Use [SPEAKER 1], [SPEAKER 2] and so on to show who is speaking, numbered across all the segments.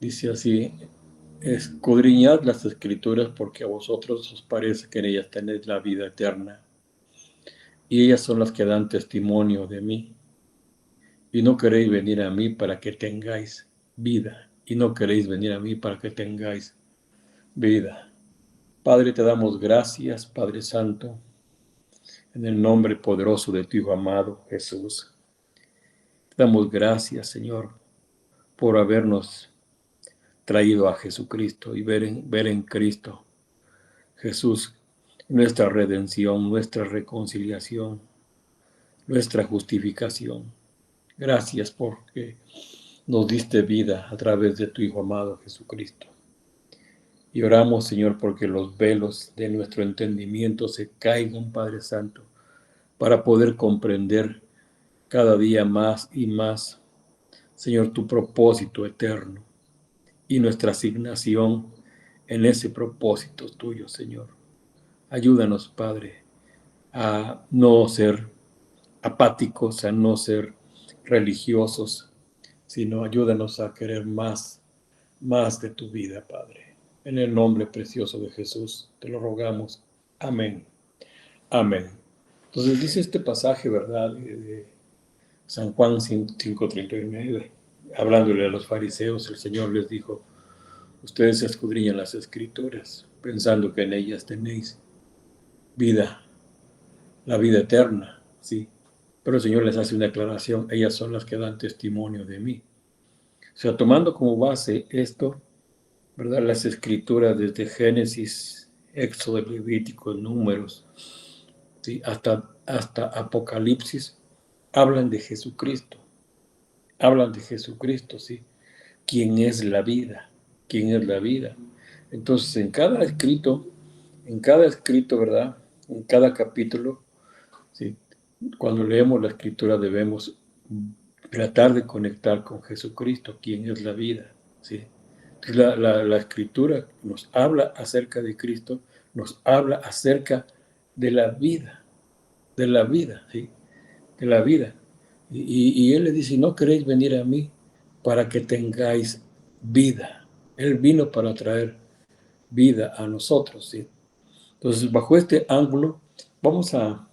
[SPEAKER 1] Dice así: escudriñad las Escrituras porque a vosotros os parece que en ellas tenéis la vida eterna, y ellas son las que dan testimonio de mí. Y no queréis venir a mí para que tengáis vida, y no queréis venir a mí para que tengáis vida. Padre, te damos gracias, Padre Santo, en el nombre poderoso de tu Hijo amado, Jesús. Te damos gracias, Señor, por habernos traído a Jesucristo y ver en Cristo Jesús nuestra redención, nuestra reconciliación, nuestra justificación. Gracias porque nos diste vida a través de tu Hijo amado Jesucristo. Y oramos, Señor, porque los velos de nuestro entendimiento se caigan, Padre Santo, para poder comprender cada día más y más, Señor, tu propósito eterno y nuestra asignación en ese propósito tuyo, Señor. Ayúdanos, Padre, a no ser apáticos, a no ser religiosos, sino ayúdanos a querer más de tu vida, Padre. En el nombre precioso de Jesús te lo rogamos. Amén. Amén. Entonces dice este pasaje, ¿verdad? De San Juan 5:39, hablándole a los fariseos, el Señor les dijo: ustedes escudriñan las Escrituras, pensando que en ellas tenéis vida, la vida eterna, ¿sí? Pero el Señor les hace una aclaración: ellas son las que dan testimonio de mí. O sea, tomando como base esto, ¿verdad? Las Escrituras desde Génesis, Éxodo, Levítico, Números, ¿sí? hasta Apocalipsis, hablan de Jesucristo. Hablan de Jesucristo, ¿sí? ¿Quién es la vida? ¿Quién es la vida? Entonces, en cada escrito, ¿verdad? En cada capítulo, ¿sí? Cuando leemos la Escritura debemos tratar de conectar con Jesucristo, quien es la vida, ¿sí? Entonces, la Escritura nos habla acerca de Cristo, nos habla acerca de la vida, ¿sí? De la vida. Y Él le dice: no queréis venir a mí para que tengáis vida. Él vino para traer vida a nosotros, ¿sí? Entonces, bajo este ángulo, vamos a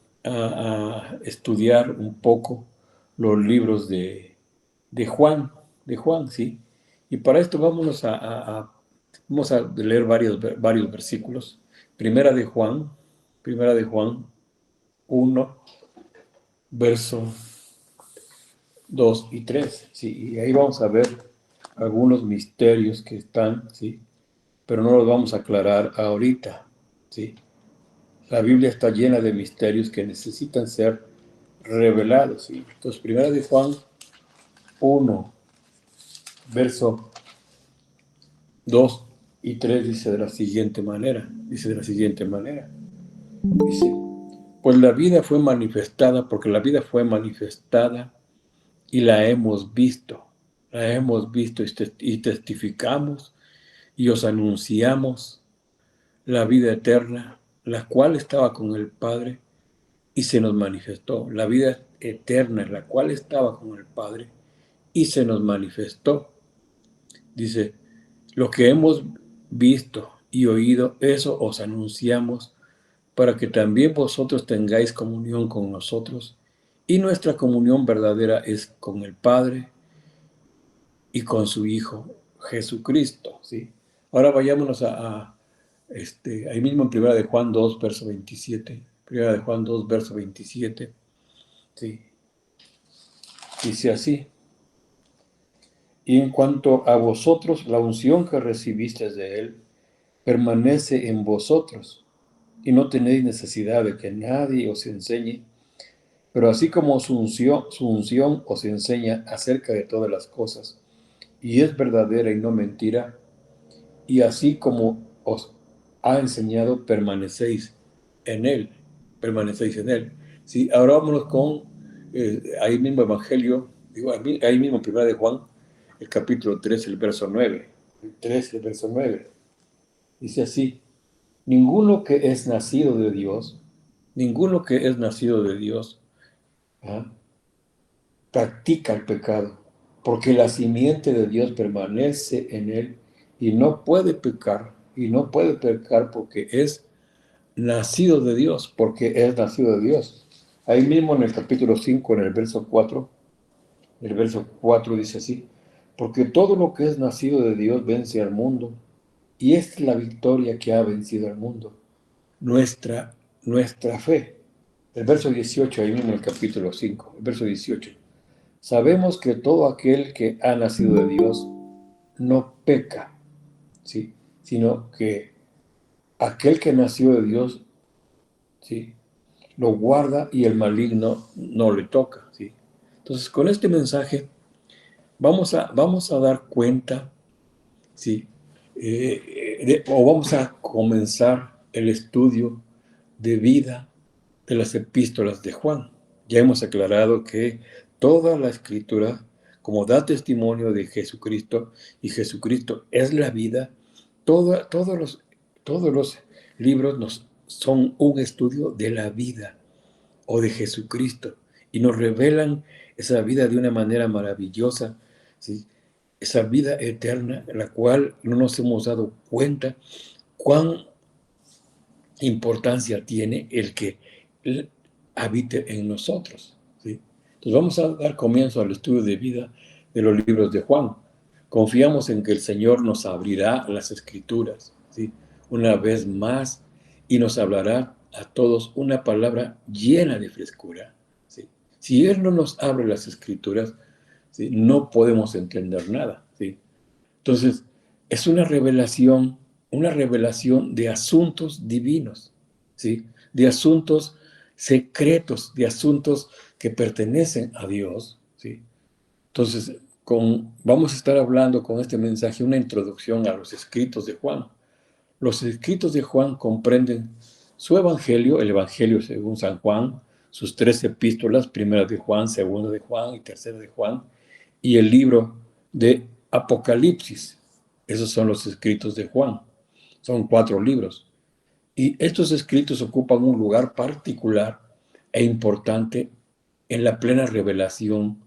[SPEAKER 1] estudiar un poco los libros de Juan, ¿sí? Y para esto vamos a leer varios versículos. Primera de Juan 1, verso 2 y 3, ¿sí? Y ahí vamos a ver algunos misterios que están, ¿sí? Pero no los vamos a aclarar ahorita, ¿sí? La Biblia está llena de misterios que necesitan ser revelados, ¿sí? Entonces, primera de Juan 1, verso 2 y 3 dice de la siguiente manera, dice: pues la vida fue manifestada, porque la vida fue manifestada y la hemos visto y testificamos y os anunciamos la vida eterna, la cual estaba con el Padre y se nos manifestó. La vida eterna, la cual estaba con el Padre y se nos manifestó. Dice: lo que hemos visto y oído, eso os anunciamos, para que también vosotros tengáis comunión con nosotros. Y nuestra comunión verdadera es con el Padre y con su Hijo Jesucristo, ¿sí? Ahora vayámonos ahí mismo en Primera de Juan 2, verso 27. Primera de Juan 2, verso 27, ¿sí? Dice así: y en cuanto a vosotros, la unción que recibisteis de Él permanece en vosotros, y no tenéis necesidad de que nadie os enseñe, pero así como su unción os enseña acerca de todas las cosas, y es verdadera y no mentira, y así como os ha enseñado, permanecéis en Él. Sí, ahora vámonos con ahí mismo Evangelio, ahí mismo Primera de Juan, el capítulo 3, el verso 9. El 3, el verso 9. Dice así: ninguno que es nacido de Dios, ninguno que es nacido de Dios, ¿ah?, practica el pecado, porque la simiente de Dios permanece en él y no puede pecar porque es nacido de Dios, porque es nacido de Dios. Ahí mismo en el capítulo 5, en el verso 4 dice así, porque todo lo que es nacido de Dios vence al mundo, y esta es la victoria que ha vencido al mundo, nuestra fe. El verso 18, ahí mismo en el capítulo 5, el verso 18. Sabemos que todo aquel que ha nacido de Dios no peca, ¿sí? Sino que aquel que nació de Dios, ¿sí? Lo guarda y el maligno no le toca, ¿sí? Entonces, con este mensaje vamos a dar cuenta, ¿sí? O vamos a comenzar el estudio de vida de las epístolas de Juan. Ya hemos aclarado que toda la escritura, como da testimonio de Jesucristo, y Jesucristo es la vida, todos los libros son un estudio de la vida o de Jesucristo y nos revelan esa vida de una manera maravillosa, ¿sí? Esa vida eterna, la cual no nos hemos dado cuenta cuán importancia tiene el que Él habite en nosotros, ¿sí? Entonces vamos a dar comienzo al estudio de vida de los libros de Juan. Confiamos en que el Señor nos abrirá las Escrituras, ¿sí? Una vez más y nos hablará a todos una palabra llena de frescura, ¿sí? Si Él no nos abre las Escrituras, ¿sí? No podemos entender nada, ¿sí? Entonces, es una revelación de asuntos divinos, ¿sí? De asuntos secretos, de asuntos que pertenecen a Dios, ¿sí? Entonces, vamos a estar hablando con este mensaje una introducción a los escritos de Juan. Los escritos de Juan comprenden su evangelio, el evangelio según San Juan, sus 3 epístolas, primera de Juan, segunda de Juan y tercera de Juan, y el libro de Apocalipsis. Esos son los escritos de Juan. Son 4 libros. Y estos escritos ocupan un lugar particular e importante en la plena revelación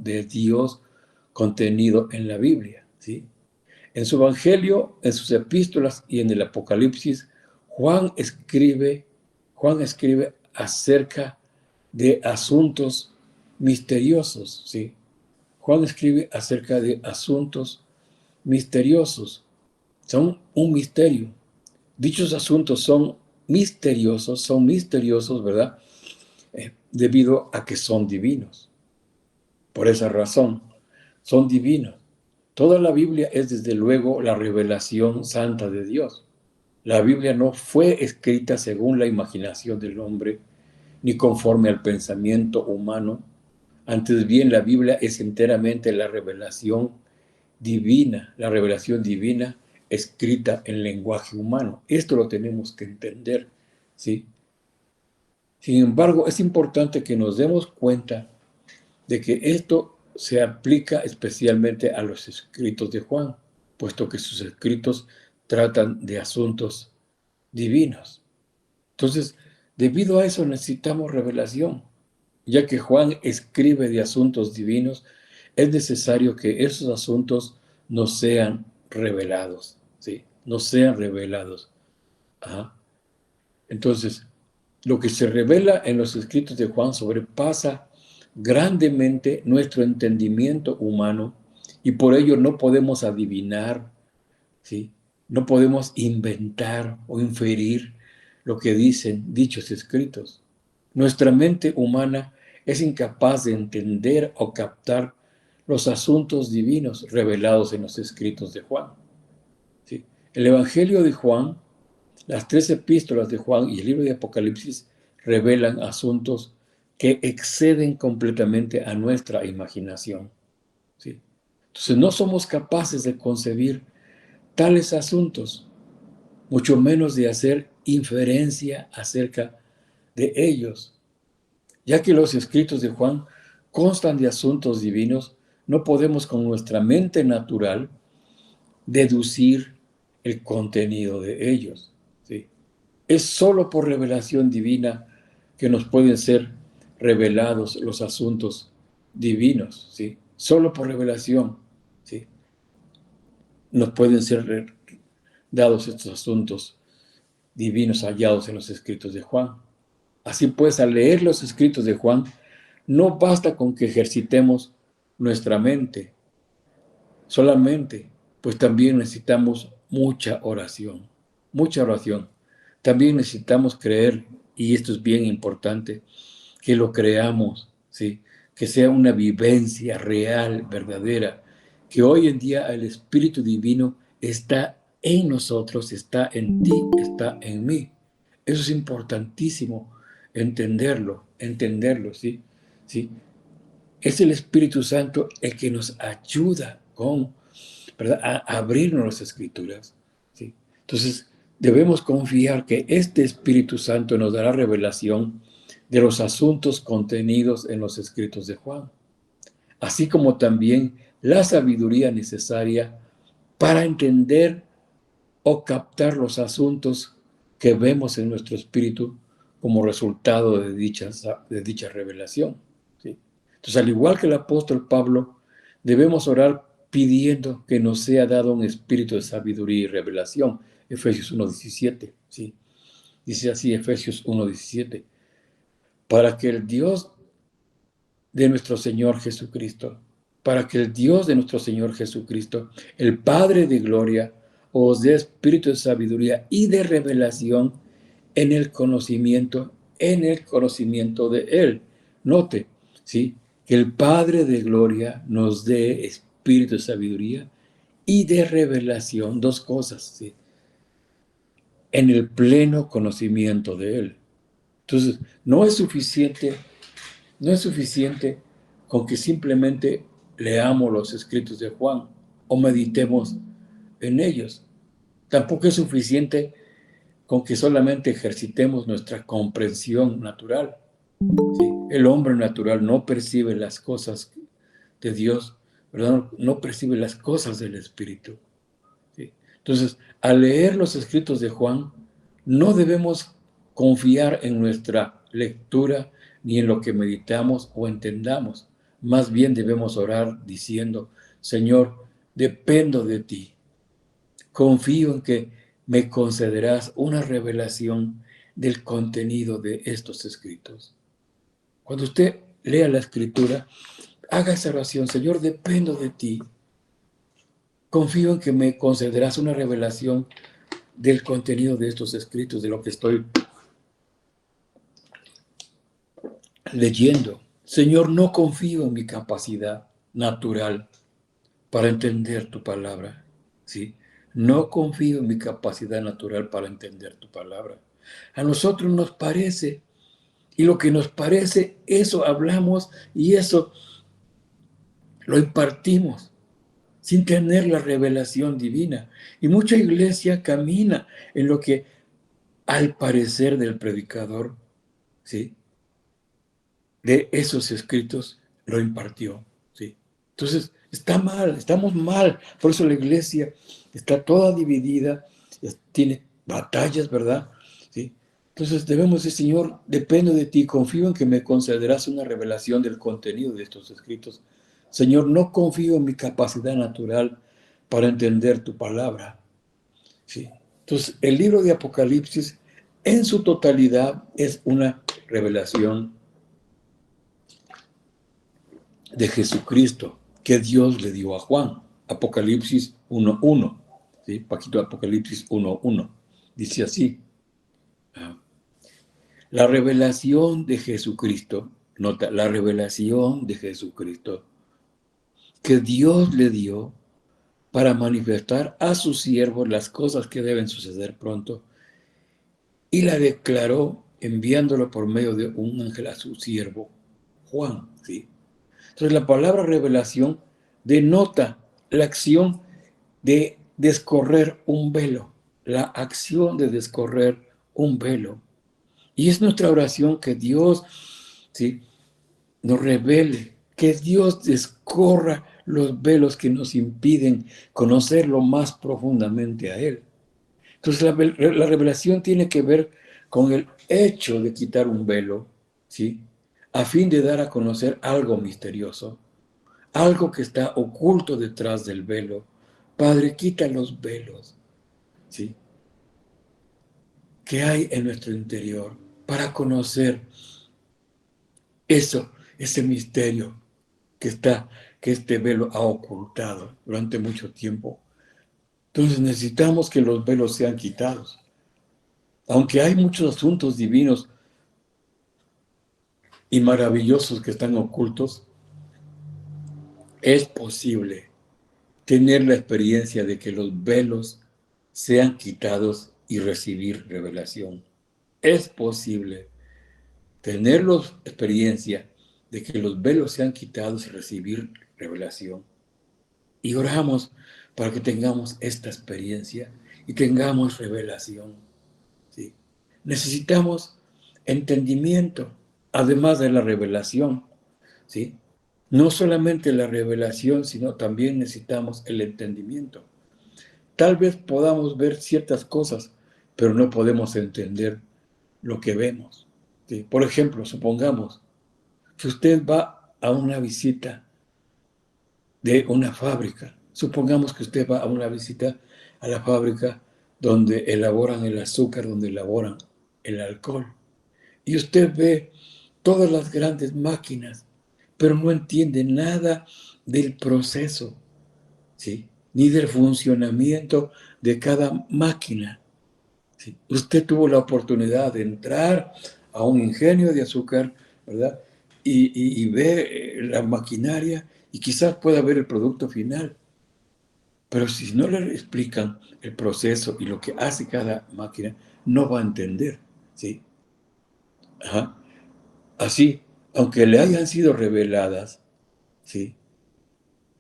[SPEAKER 1] de Dios contenido en la Biblia, ¿sí? En su Evangelio, en sus epístolas y en el Apocalipsis, Juan escribe acerca de asuntos misteriosos, ¿sí? Juan escribe acerca de asuntos misteriosos. Son un misterio. Dichos asuntos son misteriosos, ¿verdad? Debido a que son divinos. Por esa razón, son divinos. Toda la Biblia es desde luego la revelación santa de Dios. La Biblia no fue escrita según la imaginación del hombre, ni conforme al pensamiento humano. Antes bien, la Biblia es enteramente la revelación divina escrita en lenguaje humano. Esto lo tenemos que entender, ¿sí? Sin embargo, es importante que nos demos cuenta de que esto se aplica especialmente a los escritos de Juan, puesto que sus escritos tratan de asuntos divinos. Entonces, debido a eso necesitamos revelación. Ya que Juan escribe de asuntos divinos, es necesario que esos asuntos nos sean revelados, ¿sí? Nos sean revelados. Ajá. Entonces, lo que se revela en los escritos de Juan sobrepasa grandemente nuestro entendimiento humano y por ello no podemos adivinar, ¿sí? No podemos inventar o inferir lo que dicen dichos escritos. Nuestra mente humana es incapaz de entender o captar los asuntos divinos revelados en los escritos de Juan, ¿sí? El Evangelio de Juan, las 3 epístolas de Juan y el libro de Apocalipsis revelan asuntos que exceden completamente a nuestra imaginación, ¿sí? Entonces no somos capaces de concebir tales asuntos, mucho menos de hacer inferencia acerca de ellos. Ya que los escritos de Juan constan de asuntos divinos, no podemos con nuestra mente natural deducir el contenido de ellos, ¿sí? Es solo por revelación divina que nos pueden ser revelados los asuntos divinos, ¿sí? Solo por revelación, ¿sí?, nos pueden ser dados estos asuntos divinos hallados en los escritos de Juan. Así pues, al leer los escritos de Juan, no basta con que ejercitemos nuestra mente solamente, pues también necesitamos mucha oración, mucha oración. También necesitamos creer, y esto es bien importante, que lo creamos, ¿sí?, que sea una vivencia real, verdadera, que hoy en día el Espíritu Divino está en nosotros, está en ti, está en mí. Eso es importantísimo entenderlo, ¿sí? ¿Sí? Es el Espíritu Santo el que nos ayuda ¿verdad?, a abrirnos las Escrituras, ¿sí? Entonces, debemos confiar que este Espíritu Santo nos dará revelación de los asuntos contenidos en los escritos de Juan, así como también la sabiduría necesaria para entender o captar los asuntos que vemos en nuestro espíritu como resultado de dicha revelación, ¿sí? Entonces, al igual que el apóstol Pablo, debemos orar pidiendo que nos sea dado un espíritu de sabiduría y revelación. Efesios 1:17, ¿sí? Dice así, Efesios 1:17, para que el Dios de nuestro Señor Jesucristo, para que el Dios de nuestro Señor Jesucristo, el Padre de gloria, os dé espíritu de sabiduría y de revelación en el conocimiento de Él. Note, ¿sí?, que el Padre de gloria nos dé espíritu de sabiduría y de revelación, dos cosas, ¿sí?, en el pleno conocimiento de Él. Entonces, no es suficiente con que simplemente leamos los escritos de Juan o meditemos en ellos. Tampoco es suficiente con que solamente ejercitemos nuestra comprensión natural, ¿sí? El hombre natural no percibe las cosas de Dios, ¿verdad? No percibe las cosas del Espíritu, ¿sí? Entonces, al leer los escritos de Juan, no debemos confiar en nuestra lectura ni en lo que meditamos o entendamos. Más bien debemos orar diciendo, Señor, dependo de ti. Confío en que me concederás una revelación del contenido de estos escritos. Cuando usted lea la escritura, haga esa oración, Señor, dependo de ti. Confío en que me concederás una revelación del contenido de estos escritos, de lo que estoy leyendo. Señor, no confío en mi capacidad natural para entender tu palabra, ¿sí? No confío en mi capacidad natural para entender tu palabra. A nosotros nos parece, y lo que nos parece, eso hablamos y eso lo impartimos, sin tener la revelación divina. Y mucha iglesia camina en lo que, al parecer del predicador, ¿sí?, de esos escritos lo impartió, ¿sí? Entonces, está mal, estamos mal. Por eso la iglesia está toda dividida, tiene batallas, ¿verdad? ¿Sí? Entonces debemos decir, Señor, dependo de ti, confío en que me concederás una revelación del contenido de estos escritos. Señor, no confío en mi capacidad natural para entender tu palabra, ¿sí? Entonces, el libro de Apocalipsis en su totalidad es una revelación de Jesucristo que Dios le dio a Juan. Apocalipsis 1:1, ¿sí? Paquito, Apocalipsis 1:1. Dice así, la revelación de Jesucristo, nota, la revelación de Jesucristo que Dios le dio para manifestar a sus siervos las cosas que deben suceder pronto, y la declaró enviándolo por medio de un ángel a su siervo, Juan, ¿sí? Entonces la palabra revelación denota la acción de descorrer un velo, la acción de descorrer un velo. Y es nuestra oración que Dios, ¿sí?, nos revele, que Dios descorra los velos que nos impiden conocerlo más profundamente a Él. Entonces la revelación tiene que ver con el hecho de quitar un velo, ¿sí?, a fin de dar a conocer algo misterioso, algo que está oculto detrás del velo. Padre, quita los velos, ¿sí?, que hay en nuestro interior para conocer eso, ese misterio que está, que este velo ha ocultado durante mucho tiempo. Entonces necesitamos que los velos sean quitados. Aunque hay muchos asuntos divinos y maravillosos que están ocultos, es posible tener la experiencia de que los velos sean quitados y recibir revelación. Es posible tener la experiencia de que los velos sean quitados y recibir revelación. Y oramos para que tengamos esta experiencia y tengamos revelación, ¿sí? Necesitamos entendimiento, además de la revelación, ¿sí? No solamente la revelación, sino también necesitamos el entendimiento. Tal vez podamos ver ciertas cosas, pero no podemos entender lo que vemos, ¿sí? Por ejemplo, supongamos que usted va a una visita de una fábrica. Supongamos que usted va a una visita a la fábrica donde elaboran el azúcar, donde elaboran el alcohol. Y usted ve todas las grandes máquinas, pero no entiende nada del proceso, ¿sí?, ni del funcionamiento de cada máquina, ¿sí? Usted tuvo la oportunidad de entrar a un ingenio de azúcar, ¿verdad? Y ve la maquinaria y quizás pueda ver el producto final. Pero si no le explican el proceso y lo que hace cada máquina, no va a entender, ¿sí? Ajá. Así, aunque le hayan sido reveladas, ¿sí?,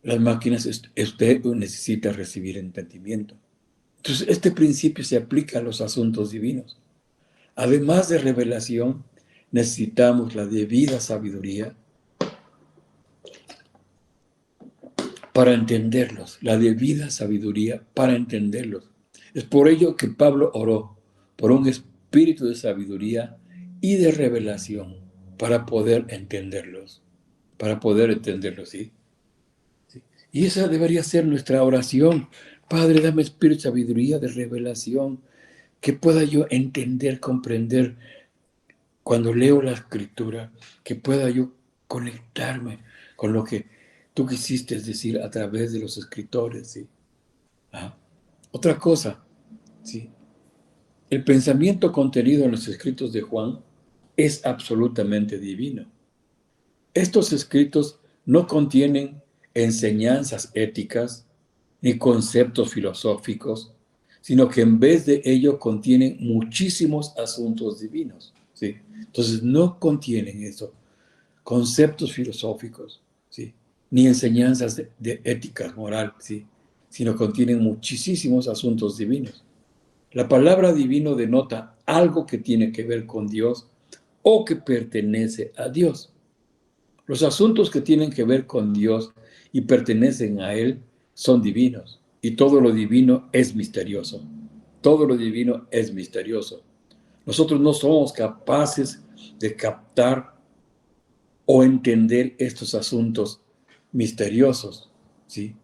[SPEAKER 1] las máquinas, usted necesita recibir entendimiento. Entonces, este principio se aplica a los asuntos divinos. Además de revelación, necesitamos la debida sabiduría para entenderlos, la debida sabiduría para entenderlos. Es por ello que Pablo oró por un espíritu de sabiduría y de revelación para poder entenderlos, ¿sí? ¿Sí? Y esa debería ser nuestra oración. Padre, dame espíritu de sabiduría, de revelación, que pueda yo entender, comprender cuando leo la escritura, que pueda yo conectarme con lo que tú quisiste decir a través de los escritores, ¿sí? Ah. Otra cosa, ¿sí? El pensamiento contenido en los escritos de Juan es absolutamente divino. Estos escritos no contienen enseñanzas éticas ni conceptos filosóficos, sino que en vez de ello contienen muchísimos asuntos divinos, ¿sí? Entonces no contienen eso, conceptos filosóficos, ¿sí?, ni enseñanzas de ética moral, ¿sí?, sino contienen muchísimos asuntos divinos. La palabra divino denota algo que tiene que ver con Dios o que pertenece a Dios. Los asuntos que tienen que ver con Dios y pertenecen a Él son divinos, y todo lo divino es misterioso. Todo lo divino es misterioso. Nosotros no somos capaces de captar o entender estos asuntos misteriosos, ¿sí?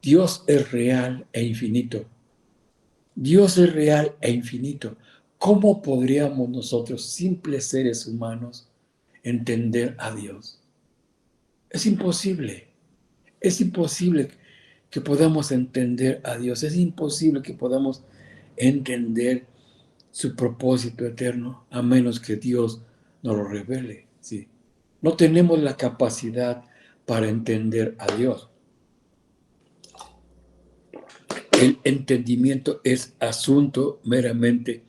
[SPEAKER 1] Dios es real e infinito. Dios es real e infinito. ¿Cómo podríamos nosotros, simples seres humanos, entender a Dios? Es imposible. Es imposible que podamos entender a Dios. Es imposible que podamos entender su propósito eterno, a menos que Dios nos lo revele, ¿sí? No tenemos la capacidad para entender a Dios. El entendimiento es asunto meramente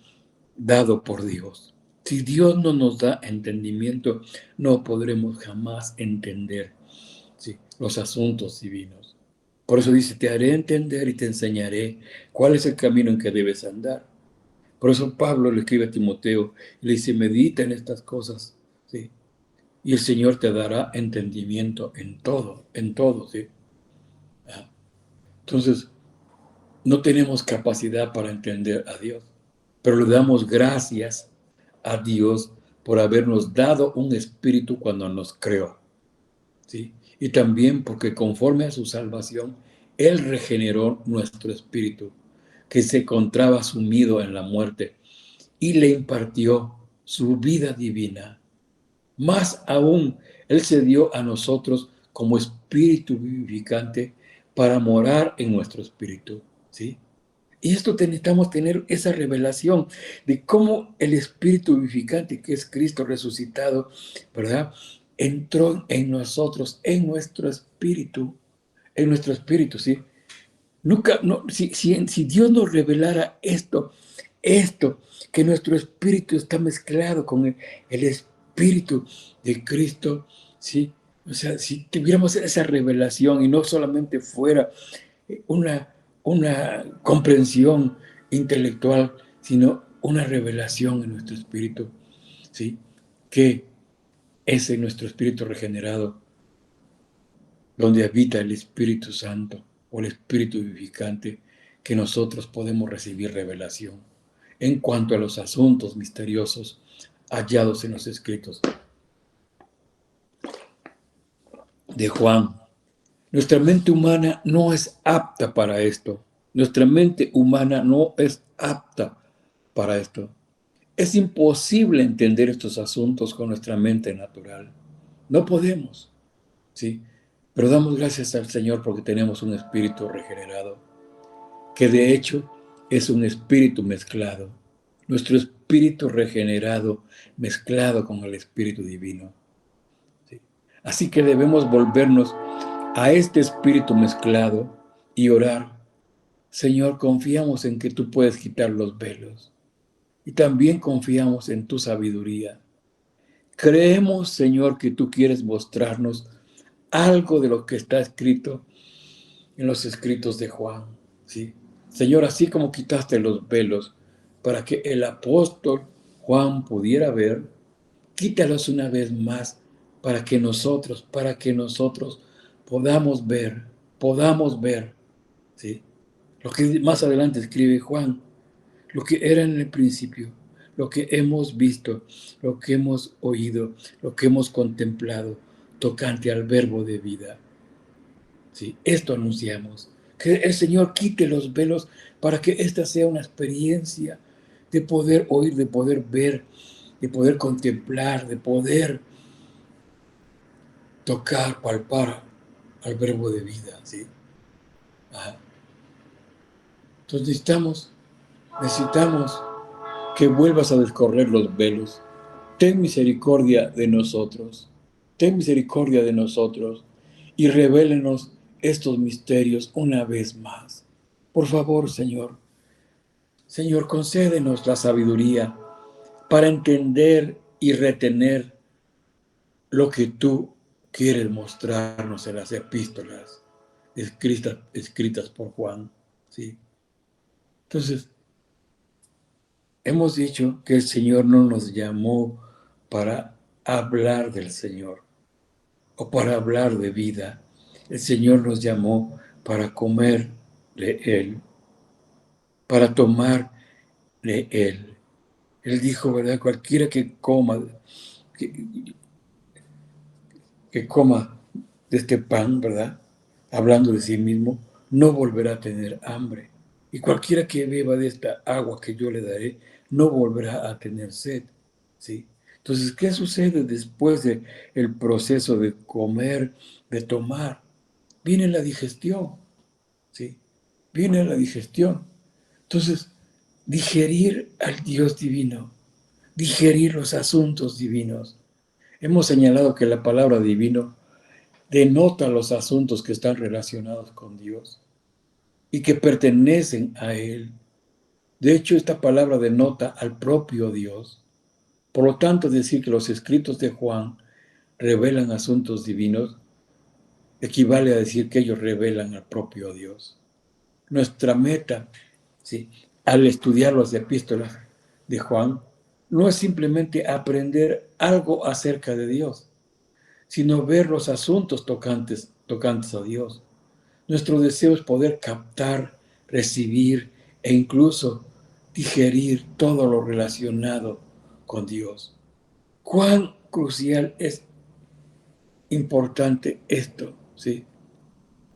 [SPEAKER 1] dado por Dios. Si Dios no nos da entendimiento, no podremos jamás entender, ¿sí?, los asuntos divinos. Por eso dice, te haré entender y te enseñaré cuál es el camino en que debes andar. Por eso Pablo le escribe a Timoteo y le dice, medita en estas cosas, ¿sí?, y el Señor te dará entendimiento en todo, ¿sí? Entonces, no tenemos capacidad para entender a Dios, pero le damos gracias a Dios por habernos dado un espíritu cuando nos creó, ¿sí? y también porque conforme a su salvación, Él regeneró nuestro espíritu, que se encontraba sumido en la muerte, y le impartió su vida divina. Más aún, Él se dio a nosotros como espíritu vivificante para morar en nuestro espíritu, ¿sí? Y esto necesitamos tener esa revelación de cómo el espíritu vivificante, que es Cristo resucitado, ¿verdad? Entró en nosotros, en nuestro espíritu, ¿sí? Nunca, no, si Dios nos revelara esto, que nuestro espíritu está mezclado con el espíritu de Cristo, ¿sí? O sea, si tuviéramos esa revelación y no solamente fuera una, una comprensión intelectual, sino una revelación en nuestro espíritu, ¿sí? Que es en nuestro espíritu regenerado, donde habita el Espíritu Santo o el Espíritu vivificante, que nosotros podemos recibir revelación en cuanto a los asuntos misteriosos hallados en los escritos de Juan. Nuestra mente humana no es apta para esto. Nuestra mente humana no es apta para esto. Es imposible entender estos asuntos con nuestra mente natural. No podemos, ¿sí? Pero damos gracias al Señor porque tenemos un espíritu regenerado, que de hecho es un espíritu mezclado. Nuestro espíritu regenerado mezclado con el espíritu divino, ¿sí? Así que debemos volvernos a este espíritu mezclado y orar. Señor, confiamos en que tú puedes quitar los velos y también confiamos en tu sabiduría. Creemos, Señor, que tú quieres mostrarnos algo de lo que está escrito en los escritos de Juan, ¿sí? Señor, así como quitaste los velos para que el apóstol Juan pudiera ver, quítalos una vez más para que nosotros podamos ver, ¿sí? Lo que más adelante escribe Juan, lo que era en el principio, lo que hemos visto, lo que hemos oído, lo que hemos contemplado, tocante al verbo de vida. ¿Sí? Esto anunciamos, que el Señor quite los velos para que esta sea una experiencia de poder oír, de poder ver, de poder contemplar, de poder tocar, palpar al verbo de vida, ¿sí? Ajá. Entonces necesitamos que vuelvas a descorrer los velos. Ten misericordia de nosotros, ten misericordia de nosotros y revélenos estos misterios una vez más. Por favor, Señor, Señor, concédenos la sabiduría para entender y retener lo que tú quieres mostrarnos en las epístolas escritas por Juan, ¿sí? Entonces, hemos dicho que el Señor no nos llamó para hablar del Señor o para hablar de vida. El Señor nos llamó para comer de Él, para tomar de Él. Él dijo, ¿verdad? Cualquiera que, que coma de este pan, ¿verdad? Hablando de sí mismo, no volverá a tener hambre. Y cualquiera que beba de esta agua que yo le daré, no volverá a tener sed, ¿sí? Entonces, ¿qué sucede después del proceso de comer, de tomar? Viene la digestión, ¿sí? Viene la digestión. Entonces, digerir al Dios divino, digerir los asuntos divinos. Hemos señalado que la palabra divino denota los asuntos que están relacionados con Dios y que pertenecen a Él. De hecho, esta palabra denota al propio Dios. Por lo tanto, decir que los escritos de Juan revelan asuntos divinos equivale a decir que ellos revelan al propio Dios. Nuestra meta, ¿sí?, al estudiar las epístolas de Juan, no es simplemente aprender algo acerca de Dios, sino ver los asuntos tocantes a Dios. Nuestro deseo es poder captar, recibir e incluso digerir todo lo relacionado con Dios. Cuán crucial es importante esto, ¿sí?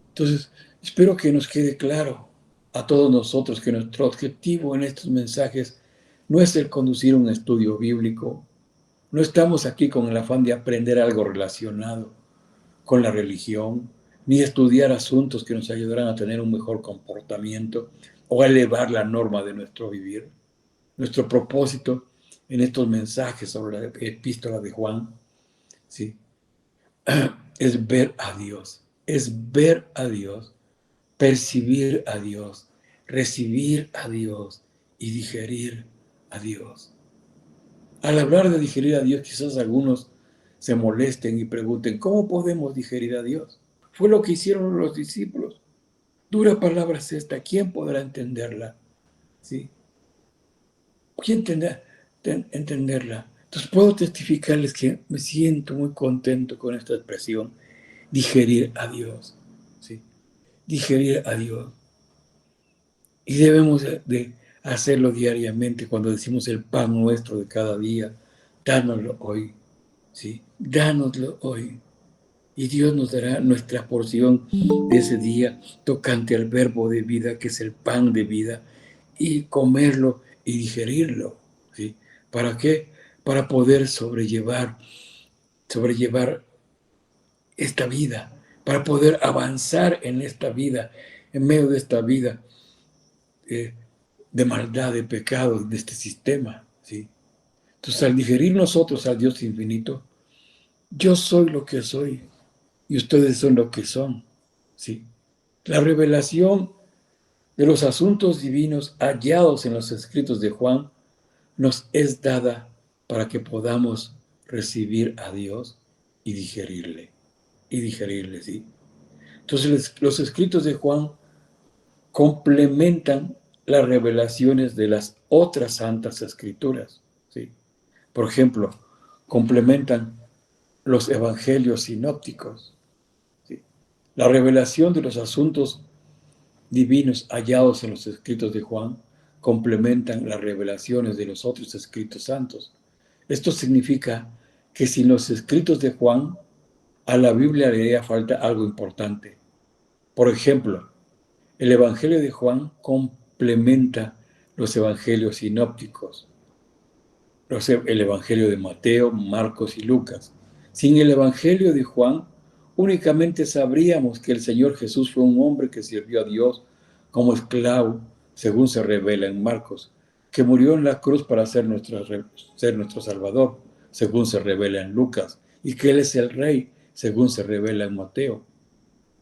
[SPEAKER 1] Entonces, espero que nos quede claro a todos nosotros que nuestro objetivo en estos mensajes no es el conducir un estudio bíblico. No estamos aquí con el afán de aprender algo relacionado con la religión, ni estudiar asuntos que nos ayudarán a tener un mejor comportamiento o a elevar la norma de nuestro vivir. Nuestro propósito en estos mensajes sobre la epístola de Juan, ¿sí?, es ver a Dios, percibir a Dios, recibir a Dios y digerir a Dios. Al hablar de digerir a Dios, quizás algunos se molesten y pregunten, ¿cómo podemos digerir a Dios? Fue lo que hicieron los discípulos. Dura palabra es esta, ¿quién podrá entenderla? ¿Sí? ¿Quién tendrá entenderla? Entonces puedo testificarles que me siento muy contento con esta expresión, digerir a Dios. ¿Sí? Digerir a Dios. Y debemos de hacerlo diariamente cuando decimos el pan nuestro de cada día. Dánoslo hoy, ¿sí? Dánoslo hoy. Y Dios nos dará nuestra porción de ese día tocante al verbo de vida, que es el pan de vida, y comerlo y digerirlo, ¿sí? ¿Para qué? Para poder sobrellevar esta vida, para poder avanzar en esta vida, en medio de esta vida de maldad, de pecado, de este sistema, ¿sí? Entonces, al digerir nosotros al Dios infinito, yo soy lo que soy y ustedes son lo que son, ¿sí? La revelación de los asuntos divinos hallados en los escritos de Juan nos es dada para que podamos recibir a Dios y digerirle, ¿sí? Entonces, los escritos de Juan complementan las revelaciones de las otras santas escrituras, ¿sí? Por ejemplo, complementan los evangelios sinópticos, ¿sí? La revelación de los asuntos divinos hallados en los escritos de Juan complementan las revelaciones de los otros escritos santos. Esto significa que sin los escritos de Juan, a la Biblia le haría falta algo importante. Por ejemplo, el Evangelio de Juan complementa los evangelios sinópticos, el Evangelio de Mateo, Marcos y Lucas. Sin el Evangelio de Juan, únicamente sabríamos que el Señor Jesús fue un hombre que sirvió a Dios como esclavo, según se revela en Marcos, que murió en la cruz para ser nuestro Salvador, según se revela en Lucas, y que Él es el Rey, según se revela en Mateo.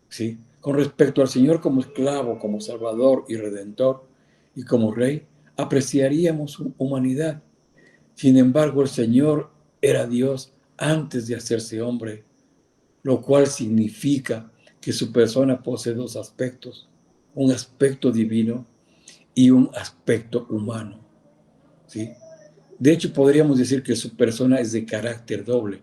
[SPEAKER 1] ¿Sí? Con respecto al Señor como esclavo, como Salvador y Redentor, y como Rey, apreciaríamos su humanidad. Sin embargo, el Señor era Dios antes de hacerse hombre, lo cual significa que su persona posee dos aspectos, un aspecto divino y un aspecto humano, ¿sí? De hecho, podríamos decir que su persona es de carácter doble,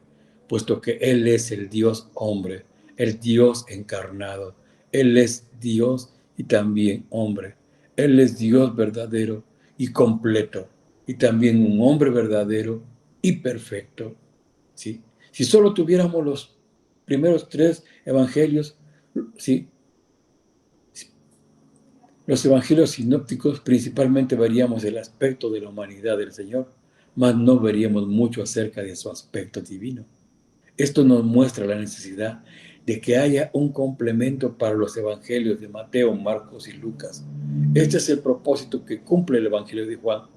[SPEAKER 1] puesto que Él es el Dios hombre, el Dios encarnado. Él es Dios y también hombre. Él es Dios verdadero y completo, y también un hombre verdadero y perfecto, ¿sí? Si solo tuviéramos los primeros tres evangelios, ¿sí?, los evangelios sinópticos principalmente veríamos el aspecto de la humanidad del Señor, mas no veríamos mucho acerca de su aspecto divino. Esto nos muestra la necesidad de que haya un complemento para los evangelios de Mateo, Marcos y Lucas. Este es el propósito que cumple el Evangelio de Juan,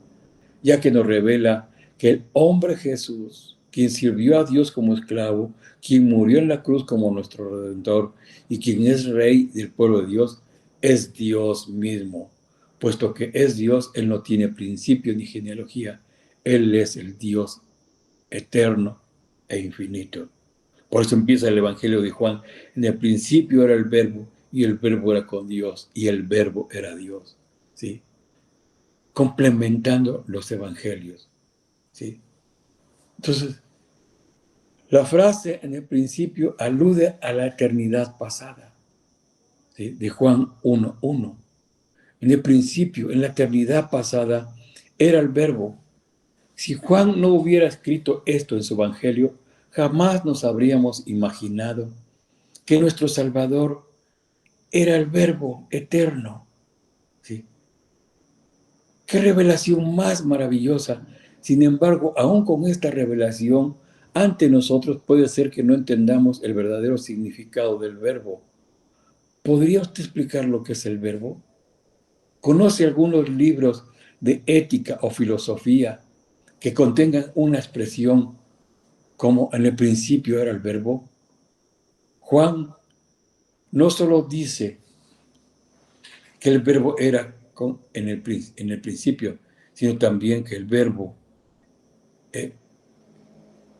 [SPEAKER 1] ya que nos revela que el hombre Jesús, quien sirvió a Dios como esclavo, quien murió en la cruz como nuestro Redentor y quien es Rey del pueblo de Dios, es Dios mismo. Puesto que es Dios, Él no tiene principio ni genealogía. Él es el Dios eterno e infinito. Por eso empieza el Evangelio de Juan. En el principio era el Verbo, y el Verbo era con Dios, y el Verbo era Dios. ¿Sí? Complementando los evangelios, ¿sí? Entonces, la frase en el principio alude a la eternidad pasada, ¿sí?, de Juan 1:1. En el principio, en la eternidad pasada, era el Verbo. Si Juan no hubiera escrito esto en su evangelio, jamás nos habríamos imaginado que nuestro Salvador era el Verbo eterno. ¿Sí? ¡Qué revelación más maravillosa! Sin embargo, aún con esta revelación, ante nosotros puede ser que no entendamos el verdadero significado del verbo. ¿Podría usted explicar lo que es el verbo? ¿Conoce algunos libros de ética o filosofía que contengan una expresión como en el principio era el verbo? Juan no solo dice que el verbo era en el principio, sino también que el verbo, eh,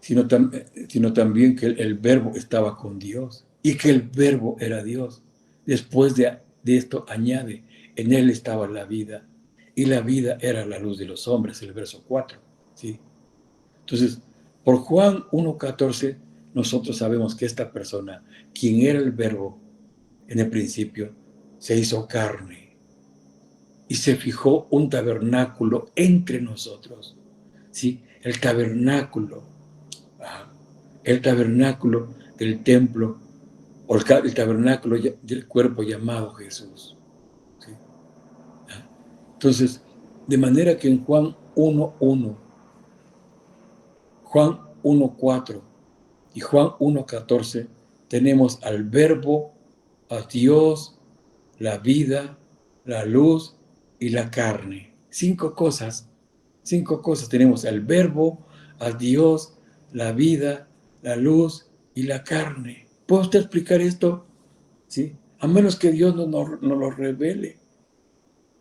[SPEAKER 1] sino también que el verbo estaba con Dios y que el verbo era Dios. Después de esto añade, en él estaba la vida y la vida era la luz de los hombres, el verso 4. ¿Sí? Entonces, por Juan 1:14, nosotros sabemos que esta persona, quien era el verbo en el principio, se hizo carne y se fijó un tabernáculo entre nosotros. ¿Sí? El tabernáculo del templo, o el tabernáculo del cuerpo llamado Jesús. ¿Sí? Entonces, de manera que en Juan 1:1, Juan 1:4 y Juan 1:14 tenemos al Verbo, a Dios, la vida, la luz y la carne. Cinco cosas tenemos: al Verbo, a Dios, la vida, la luz y la carne. ¿Puede usted explicar esto? ¿Sí? A menos que Dios no lo revele.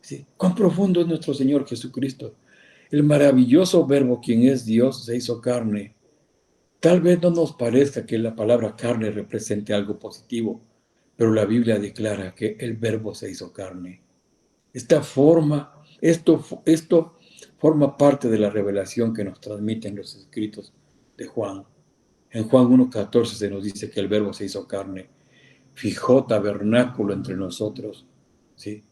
[SPEAKER 1] ¿Sí? ¿Cuán profundo es nuestro Señor Jesucristo? El maravilloso Verbo, quien es Dios, se hizo carne. Tal vez no nos parezca que la palabra carne represente algo positivo, pero la Biblia declara que el Verbo se hizo carne. Esto forma parte de la revelación que nos transmiten los escritos de Juan. En Juan 1:14 se nos dice que el Verbo se hizo carne, fijó tabernáculo entre nosotros. ¿Sí?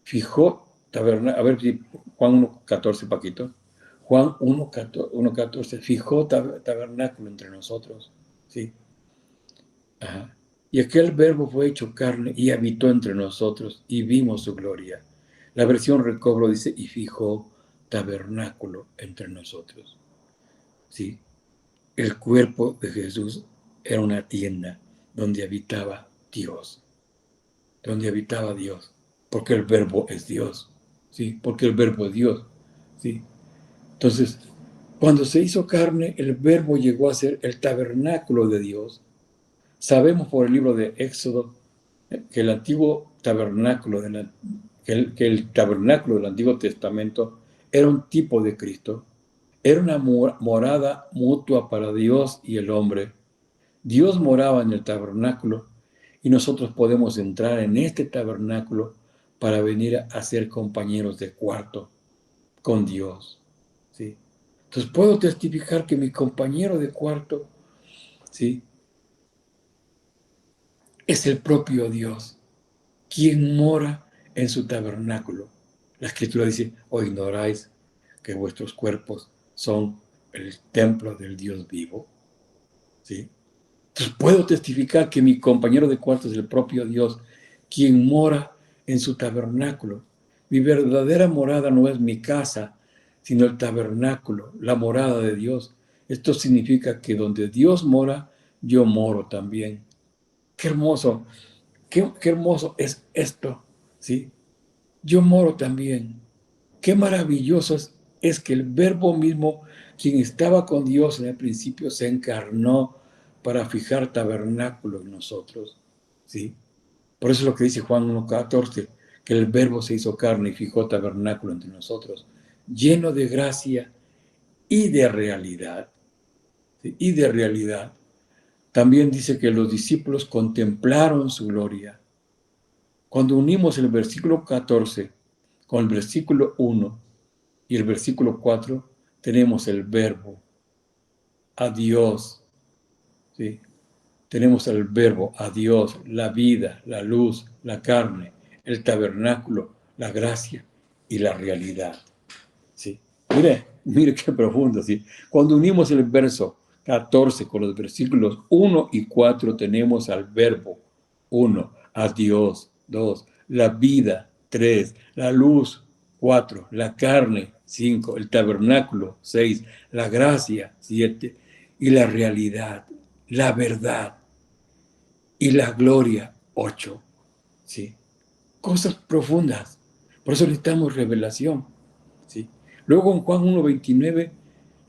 [SPEAKER 1] Fijó tabernáculo. A ver si Juan 1:14, Paquito. Juan 1:14, fijó tabernáculo entre nosotros. ¿Sí? Ajá. Y aquel Verbo fue hecho carne y habitó entre nosotros y vimos su gloria. La versión Recobro dice, y fijó tabernáculo entre nosotros. ¿Sí? El cuerpo de Jesús era una tienda donde habitaba Dios. Donde habitaba Dios. Porque el Verbo es Dios. ¿Sí? Porque el Verbo es Dios. ¿Sí? Entonces, cuando se hizo carne, el Verbo llegó a ser el tabernáculo de Dios. Sabemos por el libro de Éxodo que el antiguo tabernáculo, que el tabernáculo del Antiguo Testamento era un tipo de Cristo. Era una morada mutua para Dios y el hombre. Dios moraba en el tabernáculo y nosotros podemos entrar en este tabernáculo para venir a ser compañeros de cuarto con Dios. ¿Sí? Entonces puedo testificar que mi compañero de cuarto, ¿sí?, es el propio Dios, quien mora en su tabernáculo. La Escritura dice, ¿o ignoráis que vuestros cuerpos son el templo del Dios vivo? ¿Sí? Entonces puedo testificar que mi compañero de cuarto es el propio Dios, quien mora en su tabernáculo. Mi verdadera morada no es mi casa, sino el tabernáculo, la morada de Dios. Esto significa que donde Dios mora, yo moro también. ¡Qué hermoso! ¡Qué hermoso es esto! ¿Sí? Yo moro también. Qué maravilloso es que el Verbo mismo, quien estaba con Dios en el principio, se encarnó para fijar tabernáculo en nosotros. ¿Sí? Por eso es lo que dice Juan 1:14, que el Verbo se hizo carne y fijó tabernáculo entre nosotros, lleno de gracia y de realidad. ¿Sí? Y de realidad. También dice que los discípulos contemplaron su gloria. Cuando unimos el versículo 14 con el versículo 1 y el versículo 4, tenemos el Verbo, a Dios. ¿Sí? Tenemos el Verbo, a Dios, la vida, la luz, la carne, el tabernáculo, la gracia y la realidad. ¿Sí? Mire qué profundo. ¿Sí? Cuando unimos el verso 14, con los versículos 1 y 4, tenemos al verbo. 1, a Dios. 2, la vida. 3, la luz. 4, la carne. 5, el tabernáculo. 6, la gracia. 7, y la realidad, la verdad y la gloria. 8, ¿sí? Cosas profundas. Por eso necesitamos revelación, ¿sí? Luego en Juan 1:29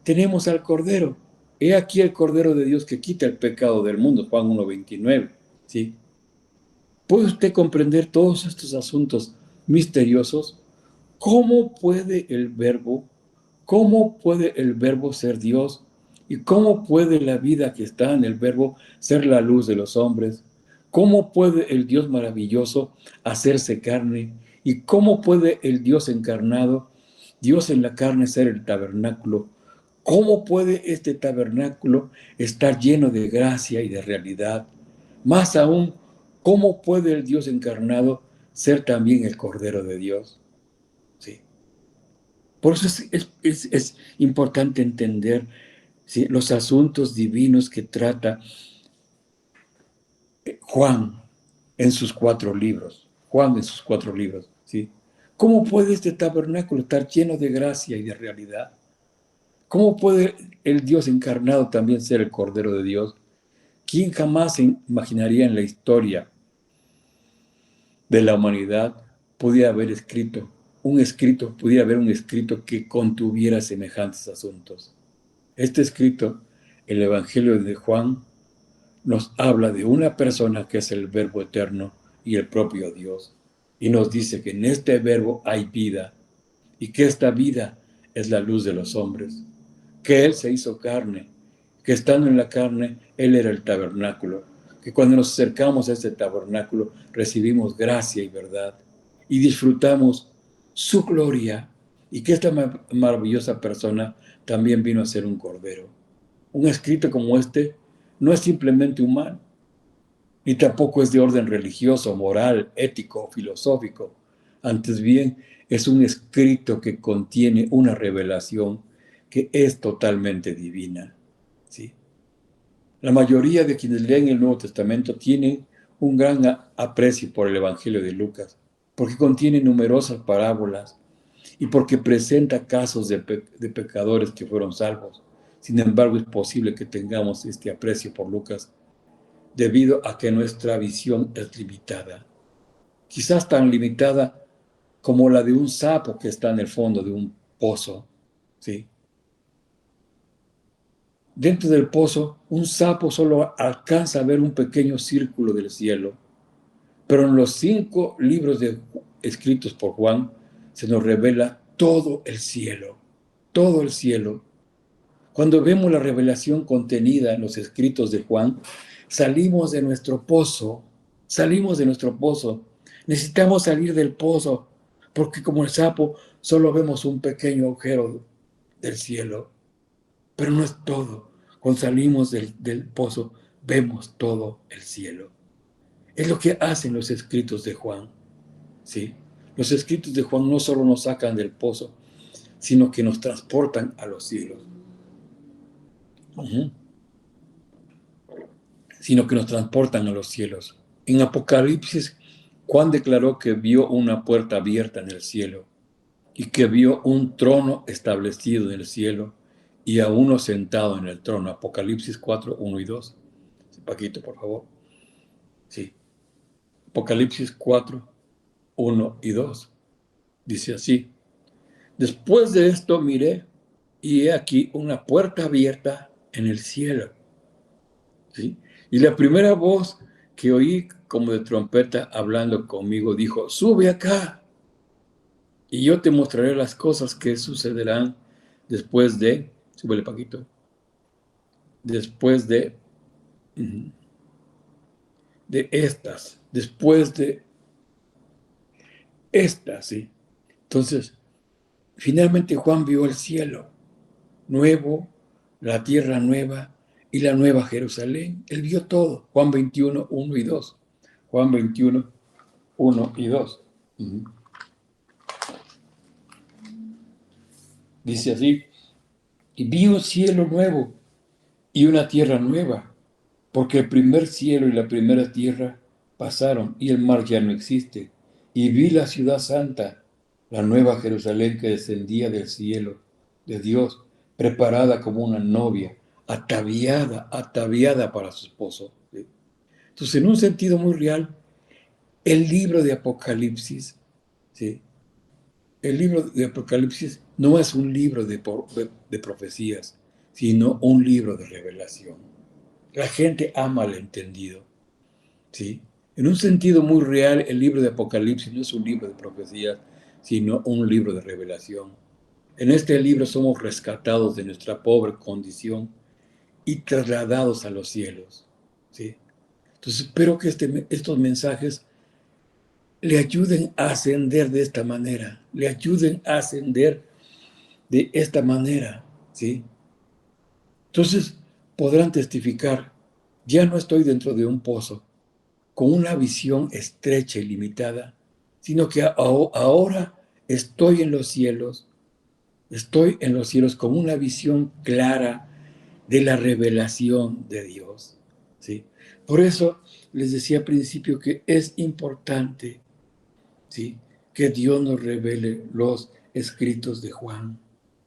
[SPEAKER 1] tenemos al Cordero. He aquí el Cordero de Dios que quita el pecado del mundo, Juan 1:29, ¿sí? ¿Puede usted comprender todos estos asuntos misteriosos? ¿Cómo puede el verbo ser Dios? ¿Y cómo puede la vida que está en el verbo ser la luz de los hombres? ¿Cómo puede el Dios maravilloso hacerse carne? ¿Y cómo puede el Dios encarnado, Dios en la carne, ser el tabernáculo? ¿Cómo puede este tabernáculo estar lleno de gracia y de realidad? Más aún, ¿cómo puede el Dios encarnado ser también el Cordero de Dios? Sí. Por eso es importante entender, ¿sí?, los asuntos divinos que trata Juan en sus 4 libros. Juan en sus 4 libros, ¿sí? ¿Cómo puede este tabernáculo estar lleno de gracia y de realidad? ¿Cómo puede el Dios encarnado también ser el Cordero de Dios? ¿Quién jamás se imaginaría en la historia de la humanidad pudiera haber un escrito que contuviera semejantes asuntos? Este escrito, el Evangelio de Juan, nos habla de una persona que es el Verbo eterno y el propio Dios. Y nos dice que en este Verbo hay vida y que esta vida es la luz de los hombres. Que Él se hizo carne, que estando en la carne, Él era el tabernáculo. Que cuando nos acercamos a este tabernáculo recibimos gracia y verdad y disfrutamos su gloria. Y que esta maravillosa persona también vino a ser un cordero. Un escrito como este no es simplemente humano, ni tampoco es de orden religioso, moral, ético o filosófico. Antes bien, es un escrito que contiene una revelación que es totalmente divina, ¿sí? La mayoría de quienes leen el Nuevo Testamento tienen un gran aprecio por el Evangelio de Lucas, porque contiene numerosas parábolas y porque presenta casos de pecadores que fueron salvos. Sin embargo, es posible que tengamos este aprecio por Lucas debido a que nuestra visión es limitada. Quizás tan limitada como la de un sapo que está en el fondo de un pozo, ¿sí? Dentro del pozo, un sapo solo alcanza a ver un pequeño círculo del cielo, pero en los 5 libros escritos por Juan se nos revela todo el cielo, todo el cielo. Cuando vemos la revelación contenida en los escritos de Juan, salimos de nuestro pozo, Necesitamos salir del pozo, porque como el sapo solo vemos un pequeño agujero del cielo, pero no es todo. Cuando salimos del pozo, vemos todo el cielo. Es lo que hacen los escritos de Juan, ¿sí? Los escritos de Juan no solo nos sacan del pozo, sino que nos transportan a los cielos. Sino que nos transportan a los cielos. En Apocalipsis, Juan declaró que vio una puerta abierta en el cielo y que vio un trono establecido en el cielo y a uno sentado en el trono. Apocalipsis 4, 1 y 2. Paquito, por favor. Sí. Apocalipsis 4, 1 y 2. Dice así: después de esto miré y he aquí una puerta abierta en el cielo. ¿Sí? Y la primera voz que oí como de trompeta hablando conmigo dijo: sube acá y yo te mostraré las cosas que sucederán después de, súbele Paquito, después después de estas, ¿sí? Entonces, finalmente Juan vio el cielo nuevo, la tierra nueva y la nueva Jerusalén. Él vio todo. Juan 21, 1 y 2. Juan 21, 1 y 2. Dice así: y vi un cielo nuevo y una tierra nueva, porque el primer cielo y la primera tierra pasaron y el mar ya no existe. Y vi la ciudad santa, la nueva Jerusalén que descendía del cielo de Dios, preparada como una novia, ataviada para su esposo. ¿Sí? Entonces, en un sentido muy real, el libro de Apocalipsis, ¿sí? El libro de Apocalipsis no es un libro de profecías, sino un libro de revelación. La gente ama al entendido, ¿sí? En un sentido muy real, el libro de Apocalipsis no es un libro de profecías, sino un libro de revelación. En este libro somos rescatados de nuestra pobre condición y trasladados a los cielos, ¿sí? Entonces espero que estos mensajes le ayuden a ascender de esta manera, le ayuden a ascender de esta manera, ¿sí? Entonces podrán testificar, ya no estoy dentro de un pozo, con una visión estrecha y limitada, sino que ahora estoy en los cielos con una visión clara de la revelación de Dios, ¿sí? Por eso les decía al principio que es importante, ¿sí?, que Dios nos revele los escritos de Juan,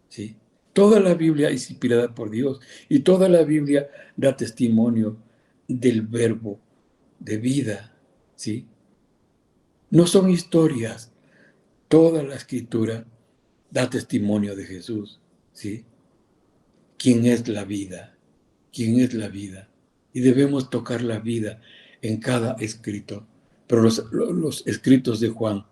[SPEAKER 1] ¿sí? Toda la Biblia es inspirada por Dios y toda la Biblia da testimonio del verbo de vida, ¿sí? No son historias, toda la escritura da testimonio de Jesús, ¿sí? ¿Quién es la vida? ¿Quién es la vida? Y debemos tocar la vida en cada escrito. Pero los escritos de Juan,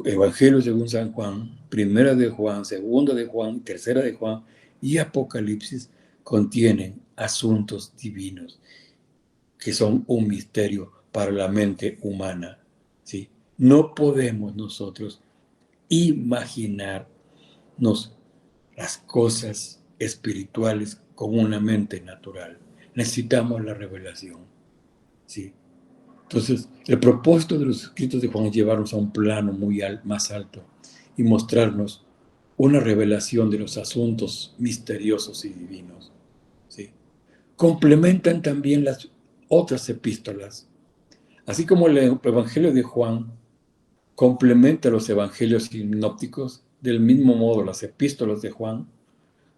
[SPEAKER 1] Evangelio según San Juan, Primera de Juan, Segunda de Juan, Tercera de Juan y Apocalipsis contienen asuntos divinos que son un misterio para la mente humana, ¿sí? No podemos nosotros imaginarnos las cosas espirituales con una mente natural. Necesitamos la revelación, ¿sí? Entonces, el propósito de los escritos de Juan es llevarnos a un plano más alto y mostrarnos una revelación de los asuntos misteriosos y divinos, ¿sí? Complementan también las otras epístolas. Así como el Evangelio de Juan complementa los evangelios sinópticos, del mismo modo las epístolas de Juan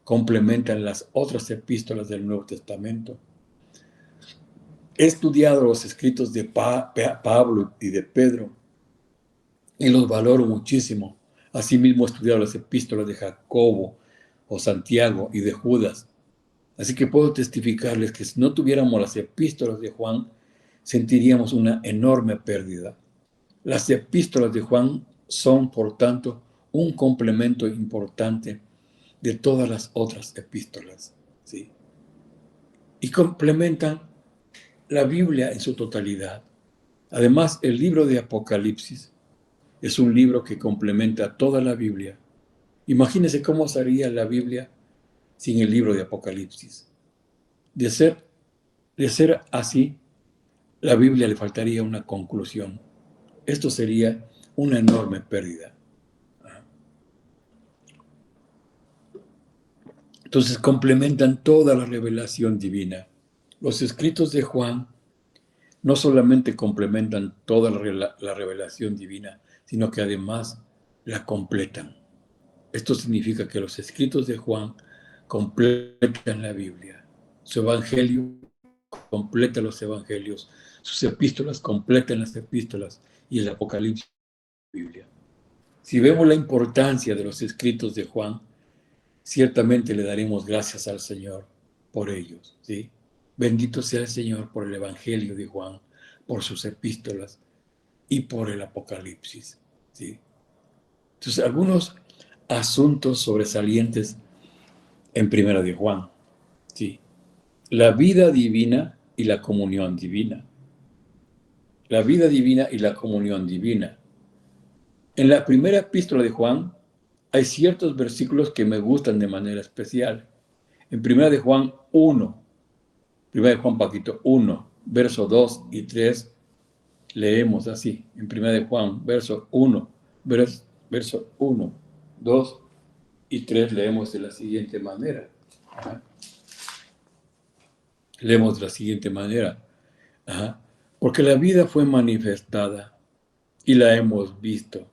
[SPEAKER 1] complementan las otras epístolas del Nuevo Testamento. He estudiado los escritos de Pablo y de Pedro y los valoro muchísimo. Asimismo he estudiado las epístolas de Jacobo o Santiago y de Judas. Así que puedo testificarles que si no tuviéramos las epístolas de Juan, sentiríamos una enorme pérdida. Las epístolas de Juan son, por tanto, un complemento importante de todas las otras epístolas, ¿sí? Y complementan la Biblia en su totalidad. Además, el libro de Apocalipsis es un libro que complementa toda la Biblia. Imagínense cómo sería la Biblia sin el libro de Apocalipsis. De ser así, la Biblia le faltaría una conclusión. Esto sería una enorme pérdida. Entonces complementan toda la revelación divina. Los escritos de Juan no solamente complementan toda la revelación divina, sino que además la completan. Esto significa que los escritos de Juan completan la Biblia. Su evangelio completa los evangelios. Sus epístolas completan las epístolas y el Apocalipsis de la Biblia. Si vemos la importancia de los escritos de Juan, ciertamente le daremos gracias al Señor por ellos, ¿sí? Bendito sea el Señor por el Evangelio de Juan, por sus epístolas y por el Apocalipsis, ¿sí? Entonces, algunos asuntos sobresalientes en Primera de Juan, ¿sí? La vida divina y la comunión divina. La vida divina y la comunión divina. En la primera epístola de Juan hay ciertos versículos que me gustan de manera especial. En Primera de Juan 1, Primera de Juan Paquito 1, verso 2 y 3, leemos así. En Primera de Juan, verso 1, verso 1, 2 y 3 leemos de la siguiente manera. Leemos de la siguiente manera. Ajá. Porque la vida fue manifestada y la hemos visto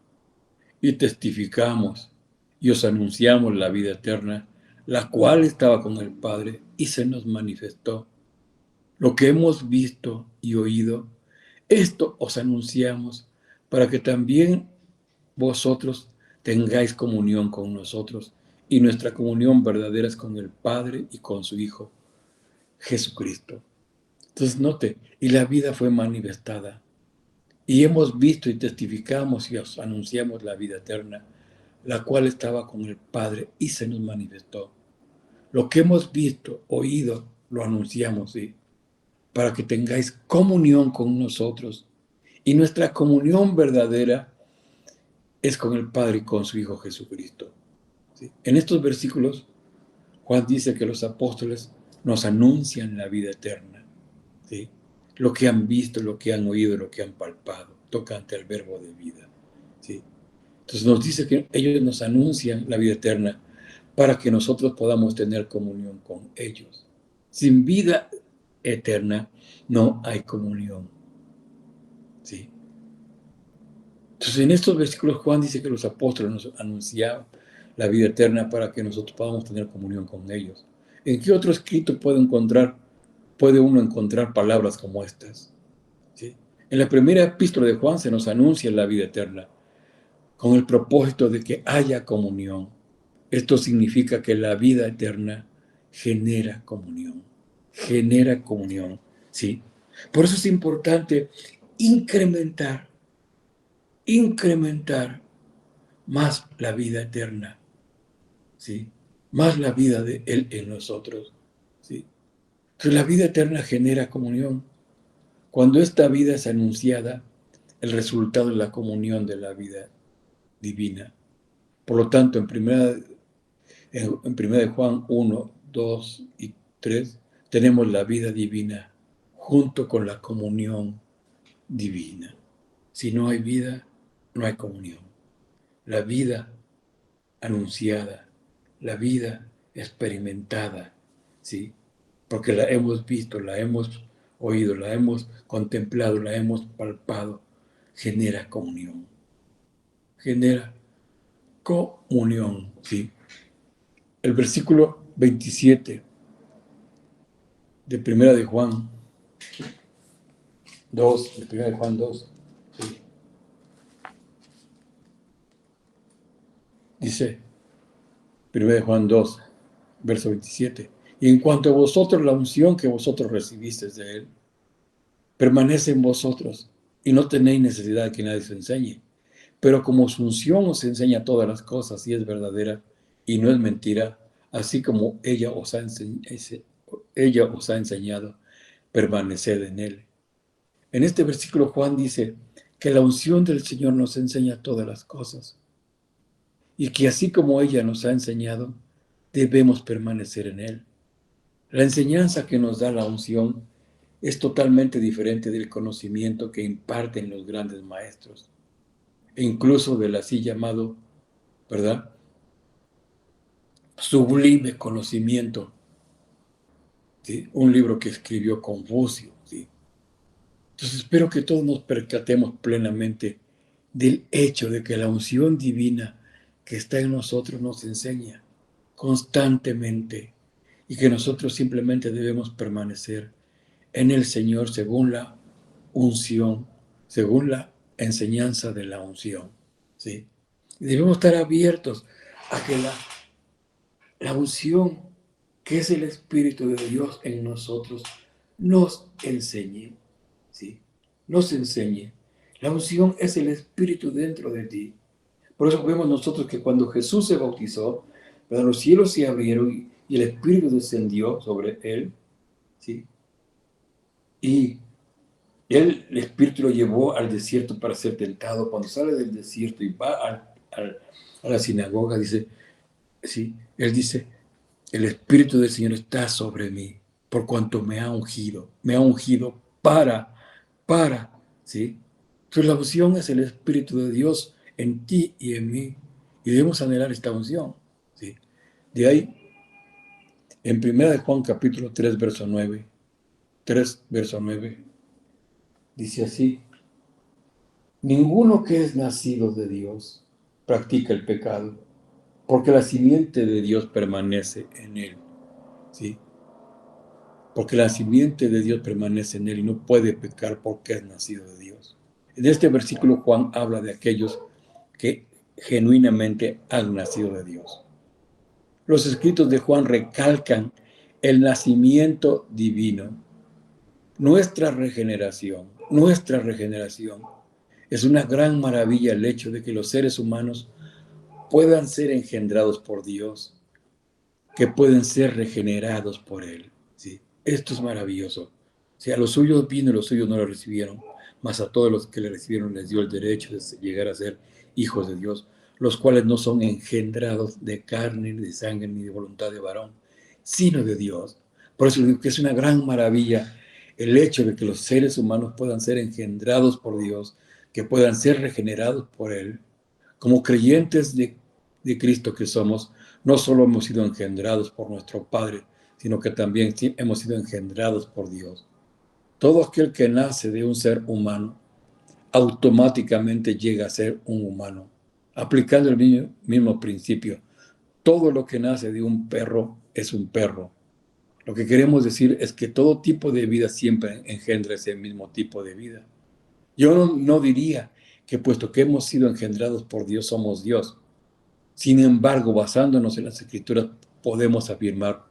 [SPEAKER 1] y testificamos y os anunciamos la vida eterna, la cual estaba con el Padre y se nos manifestó. Lo que hemos visto y oído, esto os anunciamos para que también vosotros tengáis comunión con nosotros, y nuestra comunión verdadera es con el Padre y con su Hijo, Jesucristo. Entonces note, y la vida fue manifestada, y hemos visto y testificamos y os anunciamos la vida eterna, la cual estaba con el Padre y se nos manifestó. Lo que hemos visto, oído, lo anunciamos, ¿sí? Para que tengáis comunión con nosotros. Y nuestra comunión verdadera es con el Padre y con su Hijo Jesucristo. ¿Sí? En estos versículos, Juan dice que los apóstoles nos anuncian la vida eterna. ¿Sí? Lo que han visto, lo que han oído, lo que han palpado, tocante al verbo de vida. ¿Sí? Entonces nos dice que ellos nos anuncian la vida eterna para que nosotros podamos tener comunión con ellos. Sin vida eterna no hay comunión. ¿Sí? Entonces en estos versículos Juan dice que los apóstoles nos anunciaban la vida eterna para que nosotros podamos tener comunión con ellos. ¿En qué otro escrito puede uno encontrar palabras como estas? ¿Sí? En la primera epístola de Juan se nos anuncia la vida eterna con el propósito de que haya comunión. Esto significa que la vida eterna genera comunión. Genera comunión, ¿sí? Por eso es importante incrementar más la vida eterna, ¿sí? Más la vida de Él en nosotros, ¿sí? Entonces la vida eterna genera comunión. Cuando esta vida es anunciada, el resultado es la comunión de la vida divina. Por lo tanto, en primera de Juan 1, 2 y 3, tenemos la vida divina junto con la comunión divina. Si no hay vida, no hay comunión. La vida anunciada, la vida experimentada, ¿sí? Porque la hemos visto, la hemos oído, la hemos contemplado, la hemos palpado, genera comunión. Genera comunión, ¿sí? El versículo 27 de Primera de Juan 2, de Primera de Juan 2, ¿sí? Dice, Primera de Juan 2, verso 27, y en cuanto a vosotros, la unción que vosotros recibisteis de Él, permanece en vosotros, y no tenéis necesidad de que nadie os enseñe. Pero como su unción os enseña todas las cosas y es verdadera y no es mentira, así como ella os ha enseñado, permaneced en Él. En este versículo Juan dice que la unción del Señor nos enseña todas las cosas y que así como ella nos ha enseñado, debemos permanecer en Él. La enseñanza que nos da la unción es totalmente diferente del conocimiento que imparten los grandes maestros, e incluso del así llamado, ¿verdad?, sublime conocimiento, ¿sí? Un libro que escribió Confucio, ¿sí? Entonces espero que todos nos percatemos plenamente del hecho de que la unción divina que está en nosotros nos enseña constantemente y que nosotros simplemente debemos permanecer en el Señor según la unción, según la enseñanza de la unción, ¿sí? Y debemos estar abiertos a que la unción, que es el Espíritu de Dios en nosotros, nos enseñe, ¿sí? Nos enseñe. La unción es el Espíritu dentro de ti. Por eso vemos nosotros que cuando Jesús se bautizó, ¿verdad?, los cielos se abrieron y el Espíritu descendió sobre él, ¿sí? Y el Espíritu lo llevó al desierto para ser tentado. Cuando sale del desierto y va a la sinagoga, dice, ¿sí? Él dice, el Espíritu del Señor está sobre mí, por cuanto me ha ungido para, ¿sí? Entonces la unción es el Espíritu de Dios en ti y en mí, y debemos anhelar esta unción, ¿sí? De ahí, en 1 de Juan capítulo 3, verso 9, 3, verso 9, dice así: ninguno que es nacido de Dios practica el pecado, porque la simiente de Dios permanece en él, ¿sí? Porque la simiente de Dios permanece en él y no puede pecar porque es nacido de Dios. En este versículo Juan habla de aquellos que genuinamente han nacido de Dios. Los escritos de Juan recalcan el nacimiento divino, nuestra regeneración. Es una gran maravilla el hecho de que los seres humanos puedan ser engendrados por Dios, que pueden ser regenerados por Él. ¿Sí? Esto es maravilloso. Si a los suyos vino y los suyos no lo recibieron, mas a todos los que le recibieron les dio el derecho de llegar a ser hijos de Dios, los cuales no son engendrados de carne, ni de sangre, ni de voluntad de varón, sino de Dios. Por eso digo que es una gran maravilla el hecho de que los seres humanos puedan ser engendrados por Dios, que puedan ser regenerados por Él. Como creyentes de Cristo que somos, no solo hemos sido engendrados por nuestro Padre, sino que también hemos sido engendrados por Dios. Todo aquel que nace de un ser humano, automáticamente llega a ser un humano, aplicando el mismo principio. Todo lo que nace de un perro es un perro. Lo que queremos decir es que todo tipo de vida siempre engendra ese mismo tipo de vida. Yo no diría que puesto que hemos sido engendrados por Dios, somos Dios. Sin embargo, basándonos en las Escrituras, podemos afirmar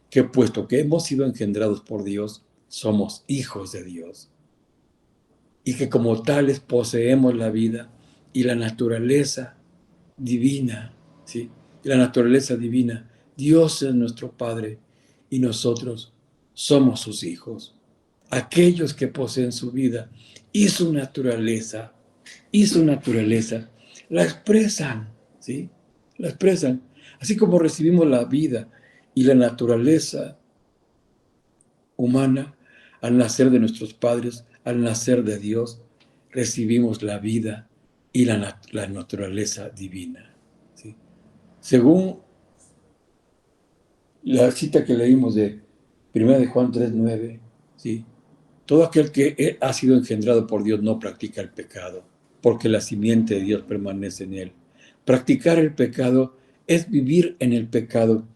[SPEAKER 1] que puesto que hemos sido engendrados por Dios, somos hijos de Dios. Y que como tales poseemos la vida y la naturaleza divina, ¿sí? Y la naturaleza divina. Dios es nuestro Padre y nosotros somos sus hijos. Aquellos que poseen su vida y su naturaleza, la expresan, ¿sí? La expresan. Así como recibimos la vida y la naturaleza humana al nacer de nuestros padres, al nacer de Dios, recibimos la vida y la naturaleza divina, ¿sí? Según la cita que leímos de 1 de Juan 3:9, ¿sí? Todo aquel que ha sido engendrado por Dios no practica el pecado, porque la simiente de Dios permanece en él. Practicar el pecado es vivir en el pecado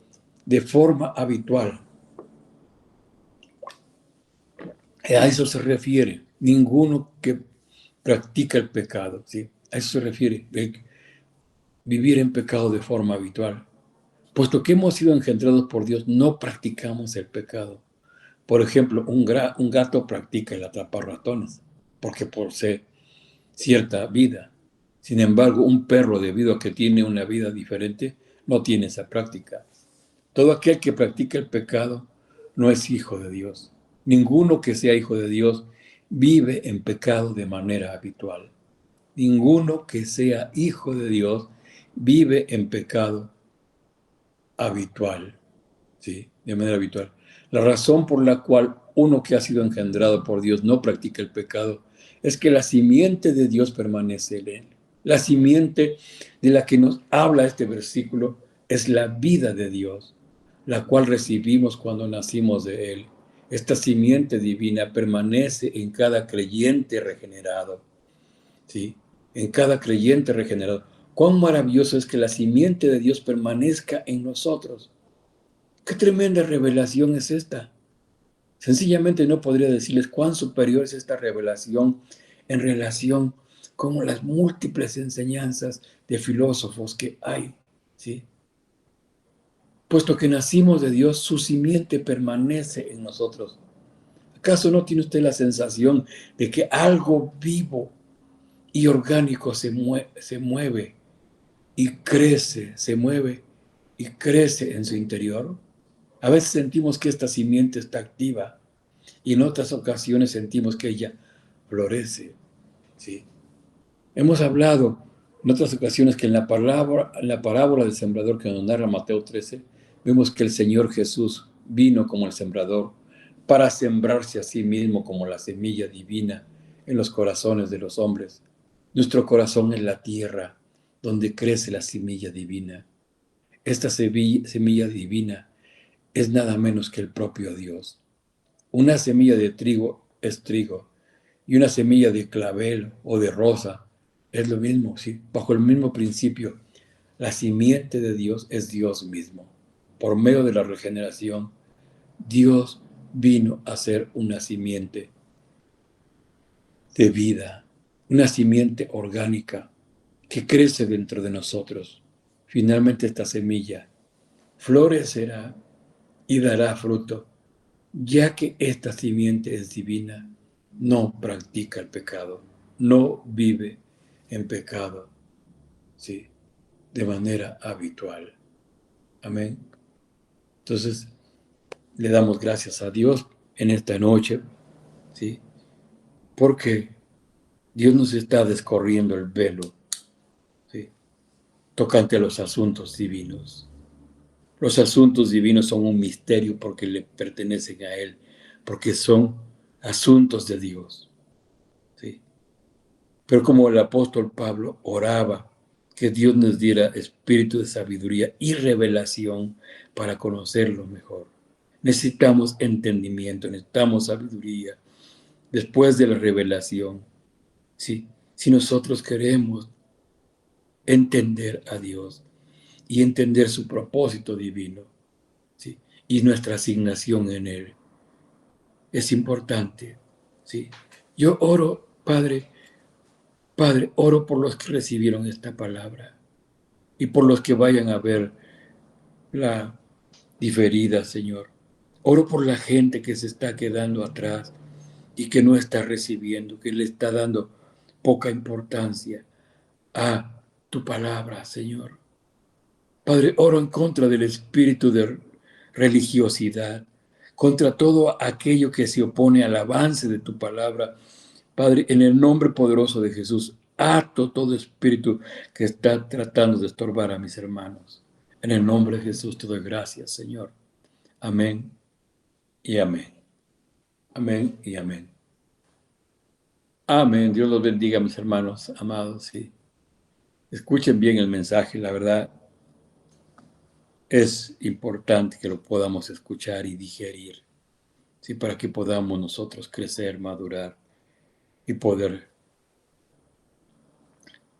[SPEAKER 1] de forma habitual. A eso se refiere. Ninguno que practica el pecado, ¿sí? A eso se refiere. Vivir en pecado de forma habitual. Puesto que hemos sido engendrados por Dios, no practicamos el pecado. Por ejemplo, un gato practica el atrapar ratones, porque posee cierta vida. Sin embargo, un perro, debido a que tiene una vida diferente, no tiene esa práctica. Todo aquel que practica el pecado no es hijo de Dios. Ninguno que sea hijo de Dios vive en pecado de manera habitual. Ninguno que sea hijo de Dios vive en pecado habitual, ¿sí? De manera habitual. La razón por la cual uno que ha sido engendrado por Dios no practica el pecado es que la simiente de Dios permanece en él. La simiente de la que nos habla este versículo es la vida de Dios, la cual recibimos cuando nacimos de él. Esta simiente divina permanece en cada creyente regenerado, ¿sí? En cada creyente regenerado. Cuán maravilloso es que la simiente de Dios permanezca en nosotros. Qué tremenda revelación es esta. Sencillamente no podría decirles cuán superior es esta revelación en relación con las múltiples enseñanzas de filósofos que hay, ¿sí? Puesto que nacimos de Dios, su simiente permanece en nosotros. ¿Acaso no tiene usted la sensación de que algo vivo y orgánico se mueve y crece, se mueve y crece en su interior? A veces sentimos que esta simiente está activa y en otras ocasiones sentimos que ella florece, ¿sí? Hemos hablado en otras ocasiones que en la parábola del sembrador que nos narra Mateo 13, vemos que el Señor Jesús vino como el sembrador para sembrarse a sí mismo como la semilla divina en los corazones de los hombres. Nuestro corazón es la tierra donde crece la semilla divina. Esta semilla divina es nada menos que el propio Dios. Una semilla de trigo es trigo, y una semilla de clavel o de rosa es lo mismo, ¿sí? Bajo el mismo principio. La simiente de Dios es Dios mismo. Por medio de la regeneración, Dios vino a ser una simiente de vida, una simiente orgánica que crece dentro de nosotros. Finalmente esta semilla florecerá y dará fruto, ya que esta simiente es divina, no practica el pecado, no vive en pecado, ¿sí? De manera habitual. Amén. Entonces, le damos gracias a Dios en esta noche, ¿sí? Porque Dios nos está descorriendo el velo, ¿sí? Tocante a los asuntos divinos. Los asuntos divinos son un misterio porque le pertenecen a Él, porque son asuntos de Dios, ¿sí? Pero como el apóstol Pablo oraba que Dios nos diera espíritu de sabiduría y revelación para conocerlo mejor. Necesitamos entendimiento, necesitamos sabiduría después de la revelación, ¿sí? Si nosotros queremos entender a Dios y entender su propósito divino, ¿sí? Y nuestra asignación en Él. Es importante, ¿sí? Yo oro, Padre, oro por los que recibieron esta palabra y por los que vayan a ver la diferida, Señor. Oro por la gente que se está quedando atrás y que no está recibiendo, que le está dando poca importancia a tu palabra, Señor. Padre, oro en contra del espíritu de religiosidad, contra todo aquello que se opone al avance de tu palabra. Padre, en el nombre poderoso de Jesús, ato todo espíritu que está tratando de estorbar a mis hermanos. En el nombre de Jesús te doy gracias, Señor. Amén y amén. Amén y amén. Amén. Dios los bendiga, mis hermanos amados. Sí. Escuchen bien el mensaje, la verdad. Es importante que lo podamos escuchar y digerir, ¿sí? Para que podamos nosotros crecer, madurar y poder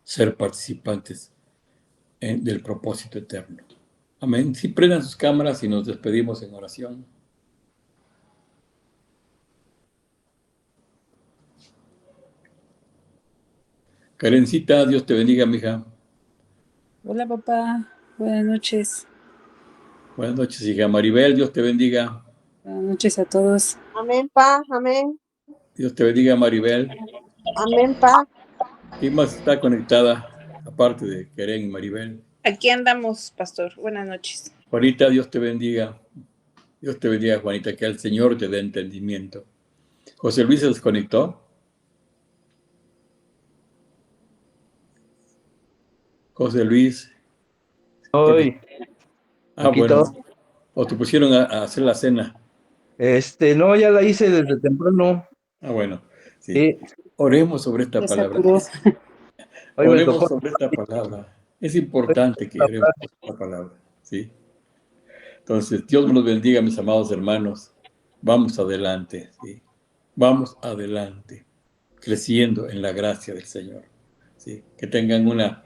[SPEAKER 1] ser participantes del propósito eterno. Amén. Si prendan sus cámaras y nos despedimos en oración. Karencita, Dios te bendiga, mija.
[SPEAKER 2] Hola, papá. Buenas noches.
[SPEAKER 1] Buenas noches, hija. Maribel, Dios te bendiga.
[SPEAKER 2] Buenas noches a todos.
[SPEAKER 3] Amén, pa, amén.
[SPEAKER 1] Dios te bendiga, Maribel.
[SPEAKER 3] Amén, pa.
[SPEAKER 1] ¿Quién más está conectada, aparte de Karen y Maribel?
[SPEAKER 2] Aquí andamos, pastor. Buenas noches.
[SPEAKER 1] Juanita, Dios te bendiga. Dios te bendiga, Juanita, que el Señor te dé entendimiento. José Luis se desconectó. José Luis.
[SPEAKER 4] Hoy,
[SPEAKER 1] Bueno. O te pusieron a hacer la cena.
[SPEAKER 4] no, ya la hice desde temprano.
[SPEAKER 1] Bueno, sí. Oremos sobre esta palabra. Oremos sobre esta palabra. Es importante que oremos sobre esta palabra, ¿sí? Entonces, Dios me los bendiga, mis amados hermanos. Vamos adelante, ¿sí? Vamos adelante, creciendo en la gracia del Señor, ¿sí? Que tengan una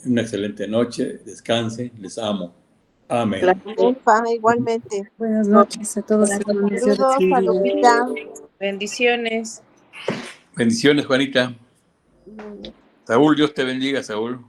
[SPEAKER 1] excelente noche, descansen, les amo. Amén.
[SPEAKER 3] Igualmente.
[SPEAKER 2] Buenas noches a todos.
[SPEAKER 3] Saludos a Lupita.
[SPEAKER 2] Bendiciones.
[SPEAKER 1] Bendiciones, Juanita. Saúl, Dios te bendiga, Saúl.